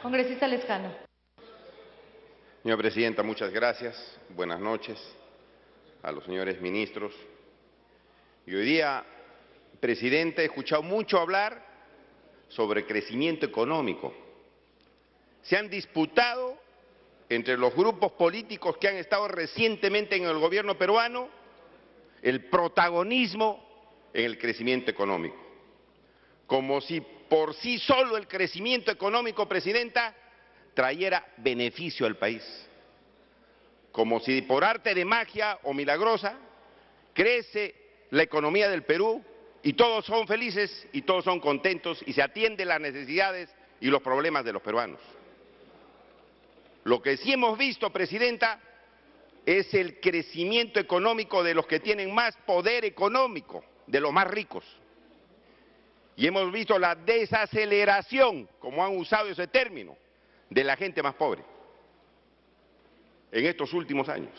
Congresista Lescano. Señora Presidenta, muchas gracias. Buenas noches a los señores ministros. Y hoy día, Presidenta, he escuchado mucho hablar sobre crecimiento económico. Se han disputado entre los grupos políticos que han estado recientemente en el gobierno peruano el protagonismo en el crecimiento económico. Como si por sí solo el crecimiento económico, Presidenta, trayera beneficio al país. Como si por arte de magia o milagrosa crece la economía del Perú y todos son felices y todos son contentos y se atienden las necesidades y los problemas de los peruanos. Lo que sí hemos visto, Presidenta, es el crecimiento económico de los que tienen más poder económico, de los más ricos. Y hemos visto la desaceleración, como han usado ese término, de la gente más pobre en estos últimos años.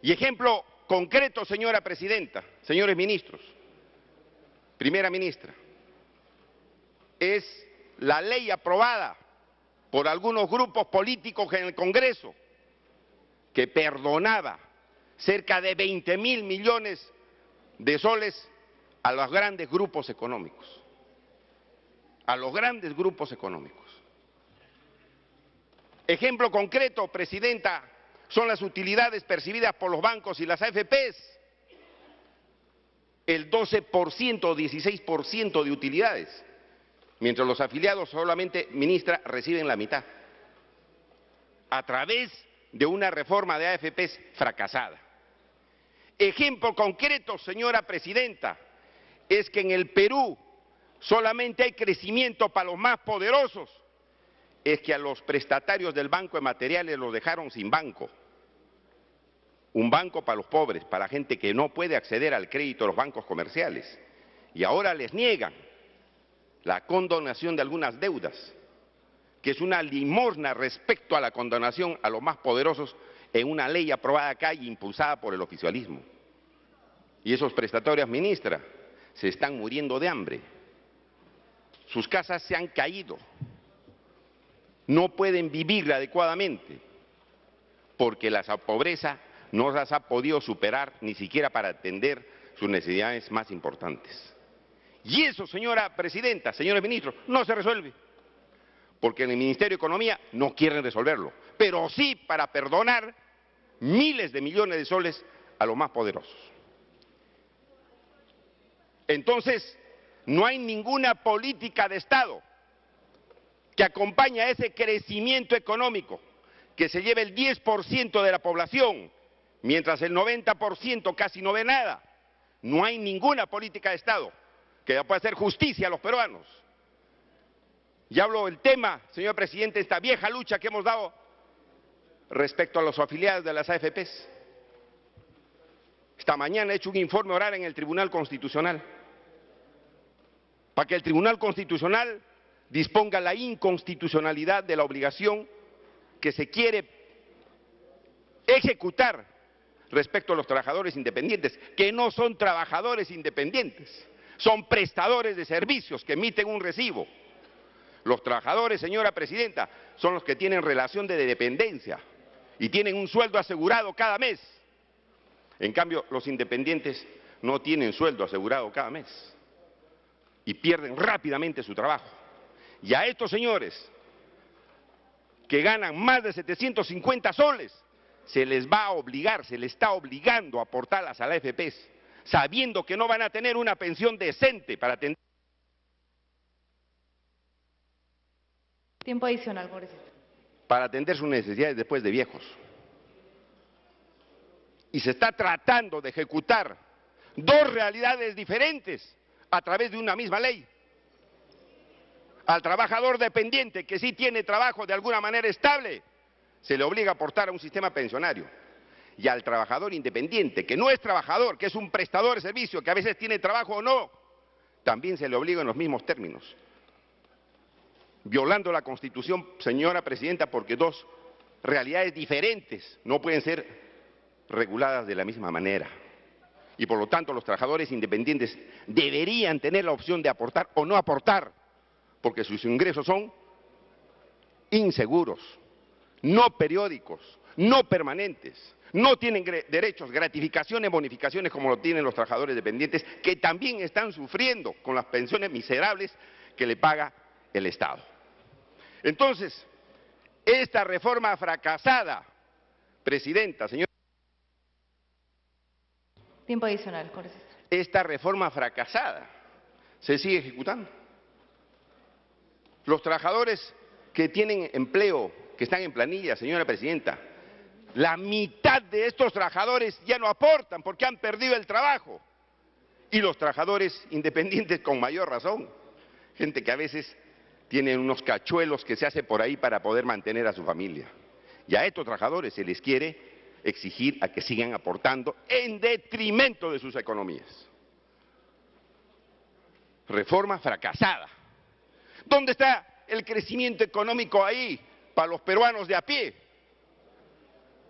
Y ejemplo concreto, señora Presidenta, señores ministros, primera ministra, es la ley aprobada por algunos grupos políticos en el Congreso que perdonaba cerca de 20.000 millones de soles a los grandes grupos económicos, Ejemplo concreto, Presidenta, son las utilidades percibidas por los bancos y las AFPs. El 12% o 16% de utilidades, mientras los afiliados solamente, ministra, reciben la mitad, a través de una reforma de AFPs fracasada. Ejemplo concreto, señora Presidenta, es que en el Perú solamente hay crecimiento para los más poderosos, es que a los prestatarios del Banco de Materiales los dejaron sin banco. Un banco para los pobres, para la gente que no puede acceder al crédito de los bancos comerciales. Y ahora les niegan la condonación de algunas deudas, que es una limosna respecto a la condonación a los más poderosos en una ley aprobada acá y impulsada por el oficialismo. Y esos prestatarios, ministra, se están muriendo de hambre. Sus casas se han caído. No pueden vivir adecuadamente porque la pobreza no las ha podido superar ni siquiera para atender sus necesidades más importantes. Y eso, señora Presidenta, señores ministros, no se resuelve, porque en el Ministerio de Economía no quieren resolverlo, pero sí para perdonar miles de millones de soles a los más poderosos. Entonces, no hay ninguna política de Estado que acompañe a ese crecimiento económico, que se lleve el 10% de la población, mientras el 90% casi no ve nada. No hay ninguna política de Estado que pueda hacer justicia a los peruanos. Y hablo del tema, señor presidente, esta vieja lucha que hemos dado respecto a los afiliados de las AFPs. Esta mañana he hecho un informe oral en el Tribunal Constitucional, para que el Tribunal Constitucional disponga la inconstitucionalidad de la obligación que se quiere ejecutar respecto a los trabajadores independientes, que no son trabajadores independientes, son prestadores de servicios que emiten un recibo. Los trabajadores, señora Presidenta, son los que tienen relación de dependencia y tienen un sueldo asegurado cada mes. En cambio, los independientes no tienen sueldo asegurado cada mes y pierden rápidamente su trabajo. Y a estos señores que ganan más de 750 soles, se les va a obligar, se les está obligando a aportarlas a la AFPs, sabiendo que no van a tener una pensión decente para atender. Tiempo adicional, congresista. Para atender sus necesidades después de viejos. Y se está tratando de ejecutar dos realidades diferentes a través de una misma ley. Al trabajador dependiente que sí tiene trabajo de alguna manera estable, se le obliga a aportar a un sistema pensionario. Y al trabajador independiente, que no es trabajador, que es un prestador de servicio, que a veces tiene trabajo o no, también se le obliga en los mismos términos. Violando la Constitución, señora Presidenta, porque dos realidades diferentes no pueden ser reguladas de la misma manera. Y por lo tanto los trabajadores independientes deberían tener la opción de aportar o no aportar, porque sus ingresos son inseguros, no periódicos, no permanentes, no tienen derechos, gratificaciones, bonificaciones como lo tienen los trabajadores dependientes, que también están sufriendo con las pensiones miserables que le paga el Estado. Entonces, esta reforma fracasada, Presidenta, señor. Tiempo adicional, congresista. Esta reforma fracasada se sigue ejecutando. Los trabajadores que tienen empleo, que están en planilla, señora Presidenta, la mitad de estos trabajadores ya no aportan porque han perdido el trabajo. Y los trabajadores independientes con mayor razón. Gente que a veces tiene unos cachuelos que se hace por ahí para poder mantener a su familia. Y a estos trabajadores se les quiere exigir a que sigan aportando en detrimento de sus economías. Reforma fracasada. ¿Dónde está el crecimiento económico ahí para los peruanos de a pie?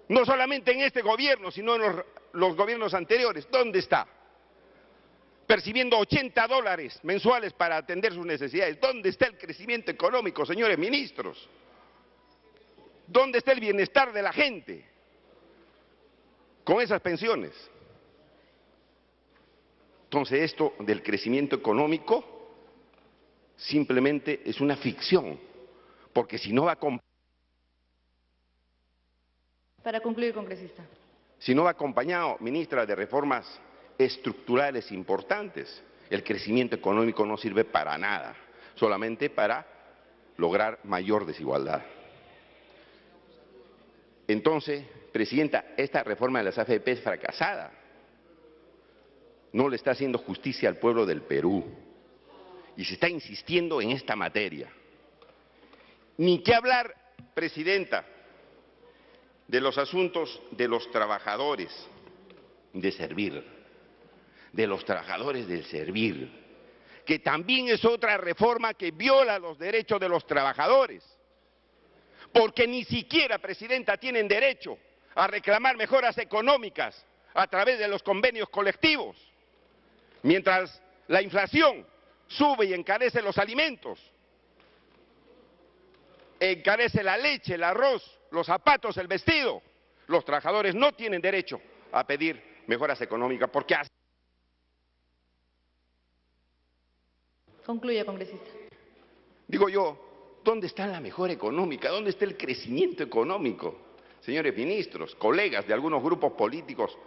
No solamente en este gobierno, sino en los gobiernos anteriores. ¿Dónde está? Percibiendo $80 mensuales para atender sus necesidades. ¿Dónde está el crecimiento económico, señores ministros? ¿Dónde está el bienestar de la gente con esas pensiones? Entonces esto del crecimiento económico simplemente es una ficción, porque si no va Para concluir, congresista. Si no va acompañado, ministra, de reformas estructurales importantes, el crecimiento económico no sirve para nada, solamente para lograr mayor desigualdad. Entonces, Presidenta, esta reforma de las AFP es fracasada. No le está haciendo justicia al pueblo del Perú. Y se está insistiendo en esta materia. Ni qué hablar, Presidenta, de los asuntos de los trabajadores de servir, de los trabajadores del servir, que también es otra reforma que viola los derechos de los trabajadores, porque ni siquiera, Presidenta, tienen derecho a reclamar mejoras económicas a través de los convenios colectivos, mientras la inflación sube y encarece los alimentos, encarece la leche, el arroz, los zapatos, el vestido. Los trabajadores no tienen derecho a pedir mejoras económicas porque así. Concluye, congresista. Digo yo, ¿dónde está la mejora económica? ¿Dónde está el crecimiento económico? Señores ministros, colegas de algunos grupos políticos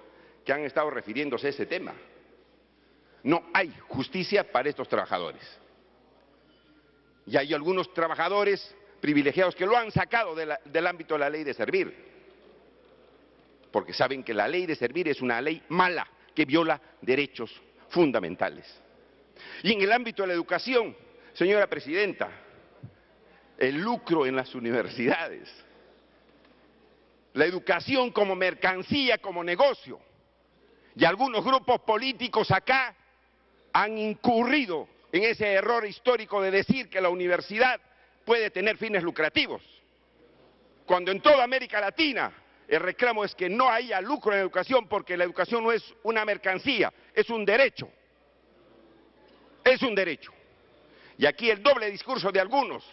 que han estado refiriéndose a ese tema. No hay justicia para estos trabajadores. Y hay algunos trabajadores privilegiados que lo han sacado del ámbito de la ley de servir, porque saben que la ley de servir es una ley mala, que viola derechos fundamentales. Y en el ámbito de la educación, señora Presidenta, el lucro en las universidades, la educación como mercancía, como negocio, y algunos grupos políticos acá han incurrido en ese error histórico de decir que la universidad puede tener fines lucrativos, cuando en toda América Latina el reclamo es que no haya lucro en la educación, porque la educación no es una mercancía, es un derecho. Es un derecho. Y aquí el doble discurso de algunos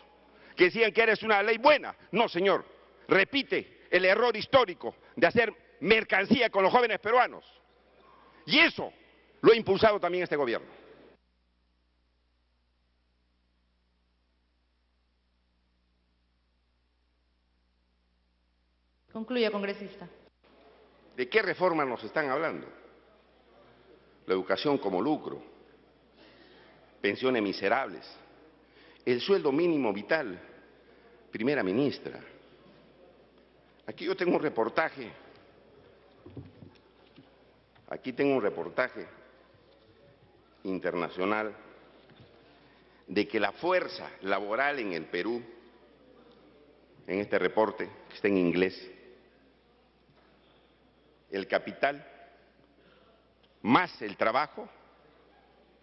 que decían que eres una ley buena. No, señor, repite el error histórico de hacer mercancía con los jóvenes peruanos. Y eso lo ha impulsado también este gobierno. Concluya, congresista. ¿De qué reforma nos están hablando? La educación como lucro, pensiones miserables, el sueldo mínimo vital. Primera ministra, aquí yo tengo un reportaje, internacional de que la fuerza laboral en el Perú, en este reporte, que está en inglés, el capital más el trabajo,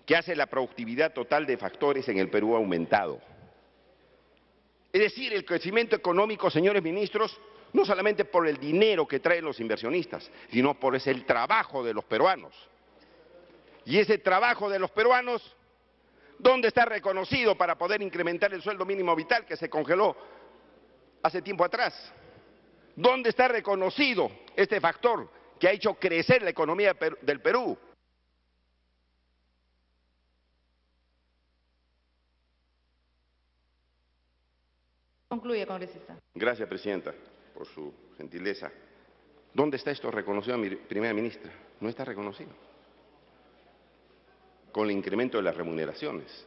que hace la productividad total de factores en el Perú ha aumentado. Es decir, el crecimiento económico, señores ministros, no solamente por el dinero que traen los inversionistas, sino por el trabajo de los peruanos. Y ese trabajo de los peruanos, ¿dónde está reconocido para poder incrementar el sueldo mínimo vital que se congeló hace tiempo atrás. ¿Dónde está reconocido este factor que ha hecho crecer la economía del Perú? Concluye, congresista. Gracias, Presidenta, por su gentileza. ¿Dónde está esto reconocido, primera ministra? No está reconocido. Con el incremento de las remuneraciones,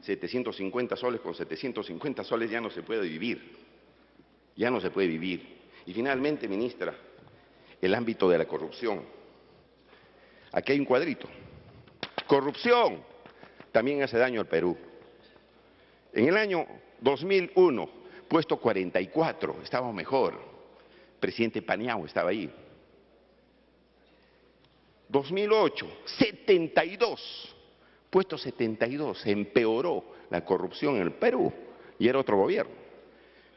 750 soles, con 750 soles ya no se puede vivir. Ya no se puede vivir. Y finalmente, ministra, el ámbito de la corrupción. Aquí hay un cuadrito. Corrupción también hace daño al Perú. En el año 2001, puesto 44, estábamos mejor. Presidente Paniagua estaba ahí. 2008, 72, puesto 72, se empeoró la corrupción en el Perú y era otro gobierno.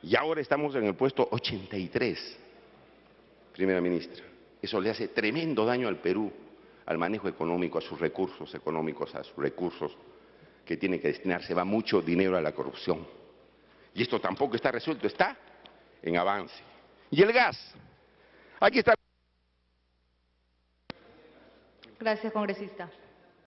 Y ahora estamos en el puesto 83, primera ministra. Eso le hace tremendo daño al Perú, al manejo económico, a sus recursos económicos, a sus recursos que tiene que destinarse. Va mucho dinero a la corrupción. Y esto tampoco está resuelto, está en avance. Y el gas, aquí está. Gracias, congresista.